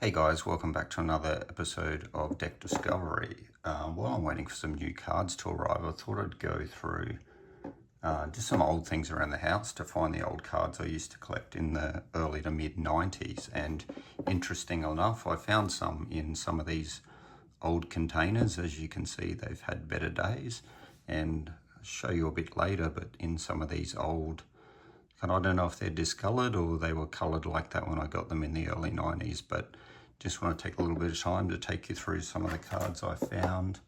Hey guys, welcome back to another episode of Deck Discovery. While I'm waiting for some new cards to arrive, I thought I'd go through just some old things around the house to find the old cards I used to collect in the early to mid 90s. And interesting enough, I found some in some of these old containers. As you can see, they've had better days, and I'll show you a bit later, but in some of these old, and I don't know if they're discolored or they were colored like that when I got them in the early 90s, but just want to take a little bit of time to take you through some of the cards I found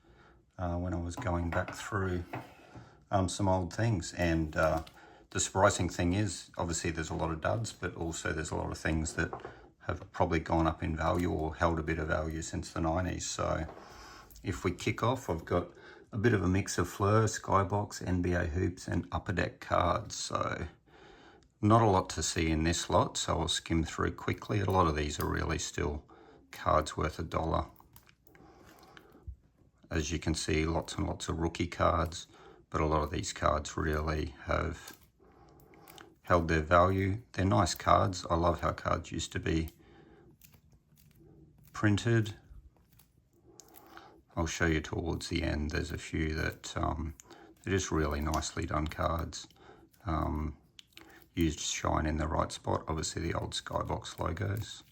when I was going back through some old things. And the surprising thing is, obviously there's a lot of duds, but also there's a lot of things that have probably gone up in value or held a bit of value since the 90s. So if we kick off, I've got a bit of a mix of Fleur, Skybox, NBA Hoops, and Upper Deck cards. So not a lot to see in this lot, so I'll skim through quickly. A lot of these are really still cards worth $1. As you can see, lots and lots of rookie cards, but a lot of these cards really have held their value. They're nice cards. I love how cards used to be printed. I'll show you towards the end. There's a few that they're just really nicely done cards. Used shine in the right spot, obviously the old Skybox logos.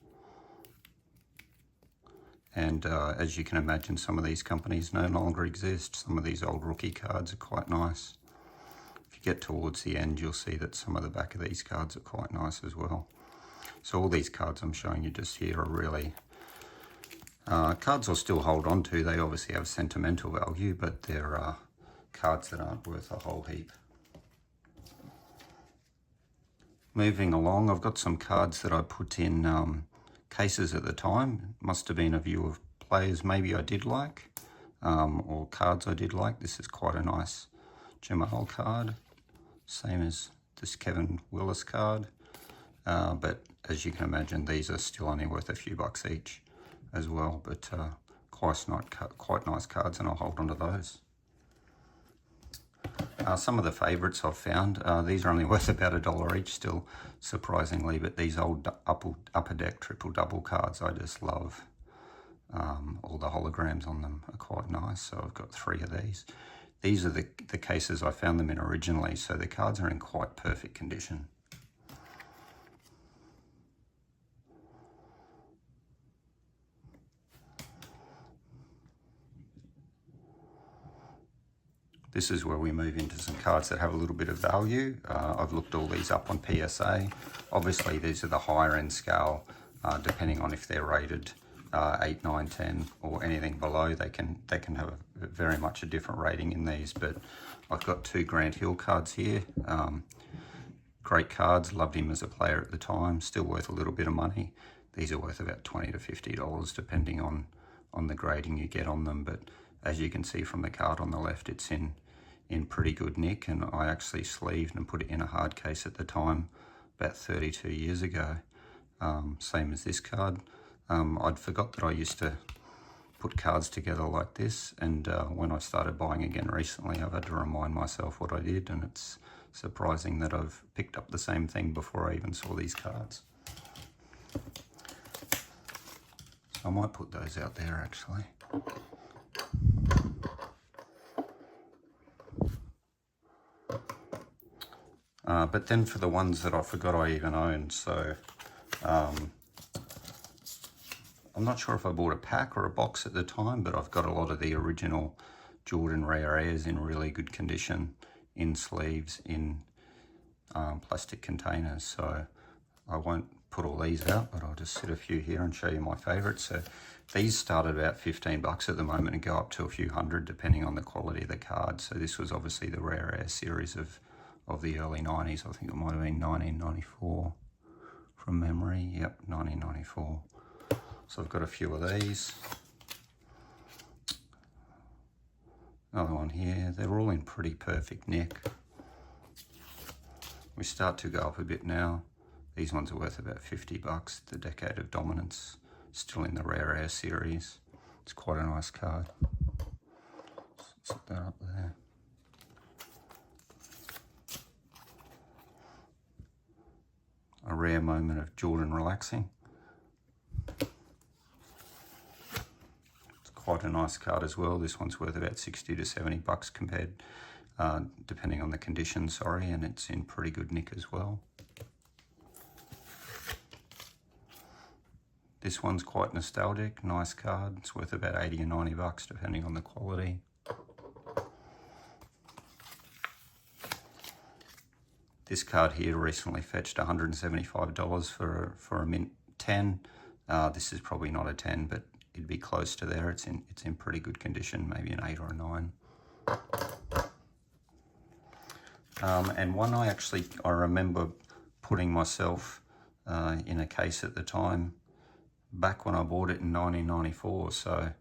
And as you can imagine, some of these companies no longer exist. Some of these old rookie cards are quite nice. If you get towards the end, you'll see that some of the back of these cards are quite nice as well. So all these cards I'm showing you just here are really cards I'll still hold on to. They obviously have sentimental value, but they're cards that aren't worth a whole heap. Moving along, I've got some cards that I put in cases at the time. Must have been a view of players maybe I did like, or cards I did like. This is quite a nice Jamal card, same as this Kevin Willis card. But as you can imagine, these are still only worth a few bucks each as well, but quite nice cards, and I'll hold on to those. Some of the favourites I've found, these are only worth about $1 each still, surprisingly, but these old upper deck triple double cards I just love. All the holograms on them are quite nice, so I've got 3 of these. These are the cases I found them in originally, so the cards are in quite perfect condition. This is where we move into some cards that have a little bit of value. I've looked all these up on PSA. Obviously, these are the higher end scale, depending on if they're rated 8, 9, 10, or anything below. They can have very much a different rating in these, but I've got 2 Grant Hill cards here. Great cards, loved him as a player at the time, still worth a little bit of money. These are worth about $20 to $50, depending on the grading you get on them, but as you can see from the card on the left, it's in pretty good nick, and I actually sleeved and put it in a hard case at the time about 32 years ago. Same as this card. I'd forgot that I used to put cards together like this, and when I started buying again recently, I've had to remind myself what I did, and it's surprising that I've picked up the same thing before I even saw these cards. So I might put those out there actually. But then for the ones that I forgot I even owned, so I'm not sure if I bought a pack or a box at the time, but I've got a lot of the original Jordan Rare Airs in really good condition, in sleeves, in plastic containers. So I won't put all these out, but I'll just sit a few here and show you my favourites. So these start at about 15 bucks at the moment and go up to a few hundred depending on the quality of the card. So this was obviously the Rare Air series of the early 90s. I think it might have been 1994 from memory. Yep, 1994. So I've got a few of these. Another one here. They're all in pretty perfect nick. We start to go up a bit now. These ones are worth about 50 bucks. The Decade of Dominance, still in the Rare Air series. It's quite a nice card. Set that up there. A rare moment of Jordan relaxing. quite a nice card as well. This one's worth about 60 to 70 bucks compared, depending on the condition, sorry, and it's in pretty good nick as well. This one's quite nostalgic, nice card. It's worth about 80 or 90 bucks depending on the quality. This card here recently fetched $175 for a mint 10. This is probably not a 10, but it'd be close to there. It's in pretty good condition, maybe an 8 or a 9. And one I remember putting myself in a case at the time, back when I bought it in 1994. So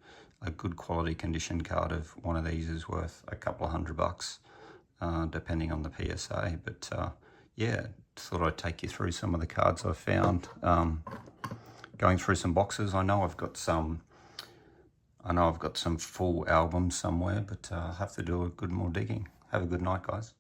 a good quality condition card of one of these is worth a couple of $100, depending on the PSA. But yeah, thought I'd take you through some of the cards I've found. Going through some boxes. I know I've got some full albums somewhere, but I'll have to do a good more digging. Have a good night, guys.